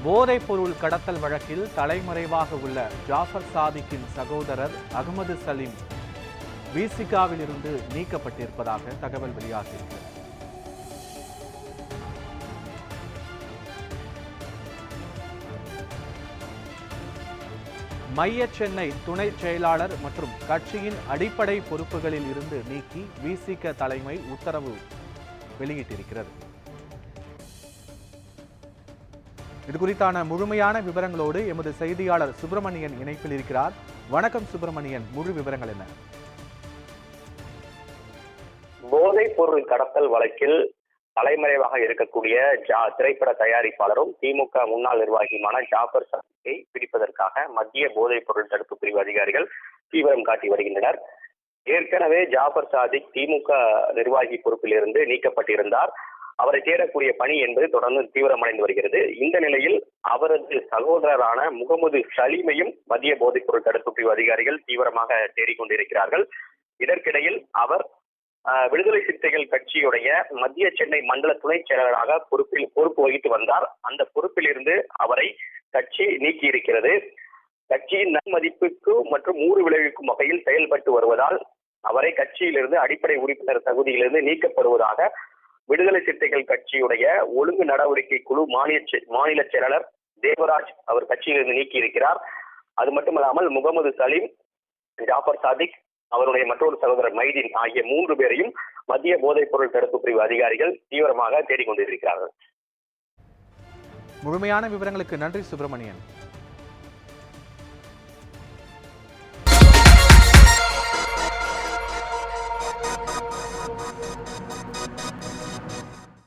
போதைப் பொருள் கடத்தல் வழக்கில் தலைமறைவாக உள்ள ஜாஃபர் சாதிக்கின் சகோதரர் அகமது சலீம் விசிகாவில் இருந்து நீக்கப்பட்டிருப்பதாக தகவல் வெளியாகியிருக்கிறது. மைய சென்னை துணை செயலாளர் மற்றும் கட்சியின் அடிப்படை பொறுப்புகளில் இருந்து நீக்கி விசிக தலைமை உத்தரவு வெளியிட்டிருக்கிறது. இது குறித்தான முழுமையான விவரங்களோடு எமது செய்தியாளர் சுப்பிரமணியன் இணைப்பில் இருக்கிறார். வணக்கம் சுப்பிரமணியன், முழு விவரங்கள் என்ன? போதைப் பொருள் கடத்தல் வழக்கில் தலைமறைவாக இருக்கக்கூடிய திரைப்பட தயாரிப்பாளரும் திமுக முன்னாள் நிர்வாகியுமான ஜாஃபர் சாதிக்கை பிடிப்பதற்காக மத்திய போதைப் பொருள் தடுப்பு பிரிவு அதிகாரிகள் தீவிரம் காட்டி வருகின்றனர். ஏற்கனவே ஜாஃபர் சாதிக் திமுக நிர்வாகி பொறுப்பில் இருந்து நீக்கப்பட்டிருந்தார். அவரை தேடக்கூடிய பணி என்பது தொடர்ந்து தீவிரமடைந்து வருகிறது. இந்த நிலையில் அவரது சகோதரரான முகமது சலீமையும் மத்திய போதைப் பொருள் தடுப்பு பிரிவு அதிகாரிகள் தீவிரமாக தேடிக்கொண்டிருக்கிறார்கள். இதற்கிடையில் அவர் விடுதலை சிறுத்தைகள் கட்சியுடைய மத்திய சென்னை மண்டல துணை செயலாளராக பொறுப்பு வகித்து வந்தார். அந்த பொறுப்பில் இருந்து அவரை கட்சி நீக்கி இருக்கிறது. கட்சியின் நன்மதிப்புக்கு மற்றும் ஊறு விளைவிக்கும் வகையில் செயல்பட்டு வருவதால் அவரை கட்சியிலிருந்து அடிப்படை உறுப்பினர் தகுதியிலிருந்து நீக்கப்படுவதாக விடுதலை சிறுத்தைகள் கட்சியுடைய ஒழுங்கு நடவடிக்கை குழு மாநில செயலாளர் தேவராஜ் அவர் கட்சியிலிருந்து நீக்கி இருக்கிறார். அது மட்டுமல்லாமல் முகமது சலீம், ஜாஃபர் சாதிக், அவருடைய மற்றொரு சகோதரர் மைதீன் ஆகிய 3 பேரையும் மத்திய போதைப் பொருள் தடுப்பு பிரிவு அதிகாரிகள் தீவிரமாக தேடிக்கொண்டிருக்கிறார்கள். முழுமையான விவரங்களுக்கு நன்றி சுப்பிரமணியன்.